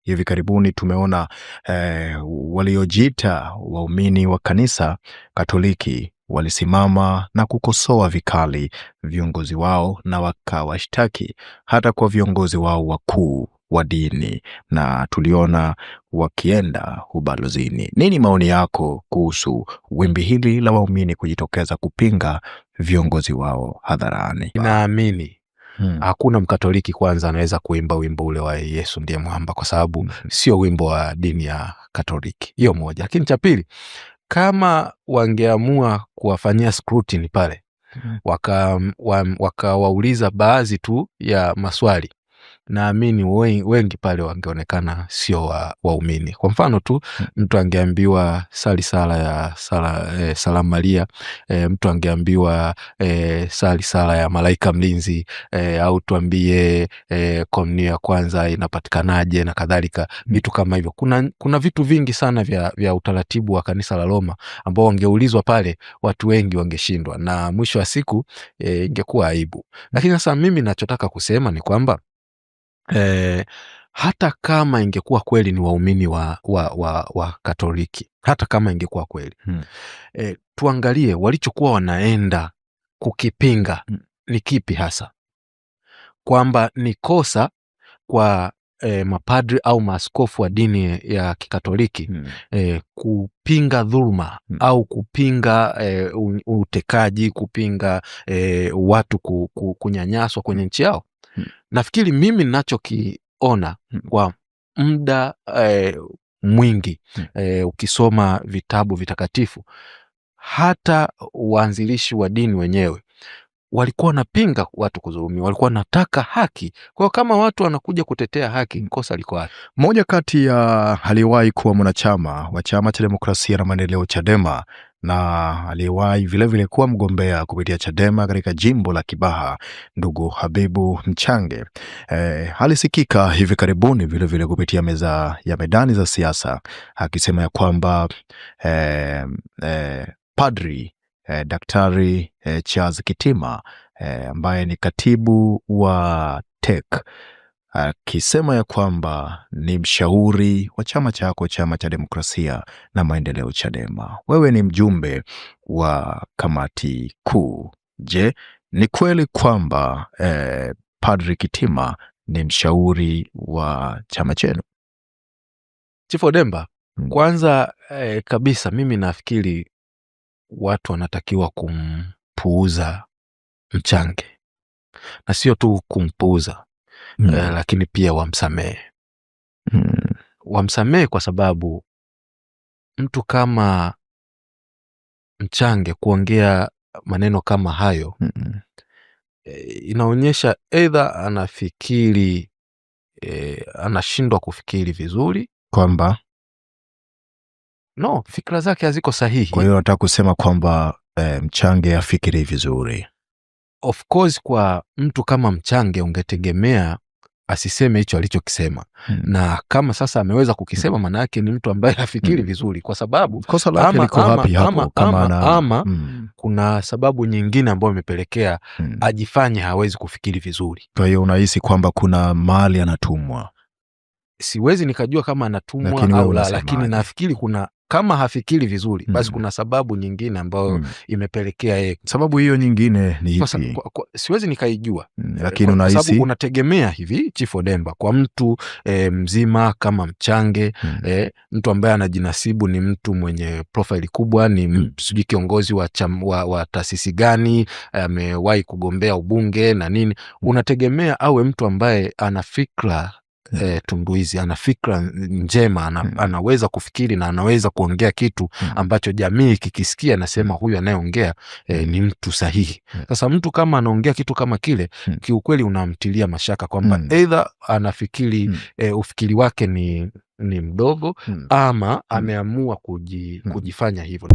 hivi karibuni tumeona waliojiita waumini wa kanisa Katoliki walisimama na kukosoa vikali viongozi wao na wakawashtaki hata kwa viongozi wao wakuu wa dini, na tuliona wakienda ubalozini. Nini maoni yako kuhusu wimbi hili la waumini kujitokeza kupinga viongozi wao hadharani? Naamini hakuna Mkatoliki kwanza anaweza kuimba wimbo ule wa Yesu ndiye mwamba, kwa sababu sio wimbo wa dini ya Katoliki. Hiyo moja. Lakini cha pili, kama wangeamua kuwafanyia scrutiny pale, wakawauliza baadhi tu ya maswali, naamini wengi pale wangeonekana sio waumini. Kwa mfano tu, mtu angeambiwa sali sala ya Salamu Maria, mtu angeambiwa sali sala ya malaika mlinzi, au tuambie komunio ya kwanza inapatikanaje na kadhalika, vitu kama hivyo. Kuna vitu vingi sana vya utaratibu wa kanisa la Roma ambao wangeulizwa pale, watu wengi wangeshindwa, na mwisho wa siku ingekuwa aibu. Lakini sasa mimi nachotaka kusema ni kwamba hata kama ingekuwa kweli ni waumini wa Katoliki, hata kama ingekuwa kweli, tuangalie walichokuwa wanaenda kukipinga ni kipi hasa. Kwamba ni kosa kwa mapadri au maaskofu wa dini ya Kikatoliki kupinga dhuluma au kupinga utekaji, kupinga watu kunyanyaswa kwenye nchi yao. Nafikiri mimi ninachokiona kwa muda mwingi, ukisoma vitabu vitakatifu, hata waanzilishi wa dini wenyewe walikuwa wanapinga watu kudhulumiwa, walikuwa wanataka haki. Kwa hiyo kama watu wanakuja kutetea haki, kosa liko wapi? Moja kati ya aliyewahi kuwa mwanachama wa Chama cha Demokrasia na Maendeleo Chadema, na aliyewahi vilevile kuwa mgombea kupitia Chadema katika jimbo la Kibaha, ndugu Habibu Mchange, alisikika hivi karibuni vilevile kupitia meza ya medani za siasa akisema ya kwamba Padri Daktari Charles Kitima ambaye ni katibu wa TEC, akisema ya kwamba ni mshauri wa chama chako, Chama cha Demokrasia na Maendeleo Chadema. Wewe ni mjumbe wa kamati kuu. Je, ni kweli kwamba Padri Kitima ni mshauri wa chama chenu? Chief Odemba, kwanza kabisa mimi nafikiri watu wanatakiwa kumpuuza Mchange, na sio tu kumpuuza, lakini pia wamsamehe. Wamsamehe kwa sababu mtu kama Mchange kuongea maneno kama hayo inaonyesha either anafikiri anashindwa kufikiri vizuri, kwamba fikra zake haziko sahihi. Kwa hiyo nataka kusema kwamba Mchange afikiri vizuri. Of course, kwa mtu kama Mchange ungetegemea asiseme hicho alichokisema. Na kama sasa ameweza kukisema, maana yake ni mtu ambaye afikiri vizuri, kwa sababu kosa lake liko wapi hapo? Kuna sababu nyingine ambayo imepelekea ajifanye hawezi kufikiri vizuri. Kwa hiyo unahisi kwamba kuna mahali anatumwa? Siwezi nikajua kama anatumwa au la, lakini nafikiri kama hafikiri vizuri, basi kuna sababu nyingine ambayo imepelekea yeye. Sababu hiyo nyingine ni ipi? Siwezi nikaijua, lakini unahisi, sababu unategemea hivi, Chief Odemba, kwa mtu mzima kama Mchange, mtu ambaye anajinasibu ni mtu mwenye profile kubwa, ni sijui kiongozi wa taasisi gani, amewahi kugombea ubunge na nini, unategemea awe mtu ambaye ana fikra tunduizi, ana fikra njema, anaweza kufikiri na anaweza kuongea kitu ambacho jamii kikisikia nasema huyu anayeongea ni mtu sahihi. Sasa mtu kama anaongea kitu kama kile, kiukweli unamtilia mashaka kwamba either anafikiri ufikiri wake ni mdogo, ama ameamua kujifanya hivyo.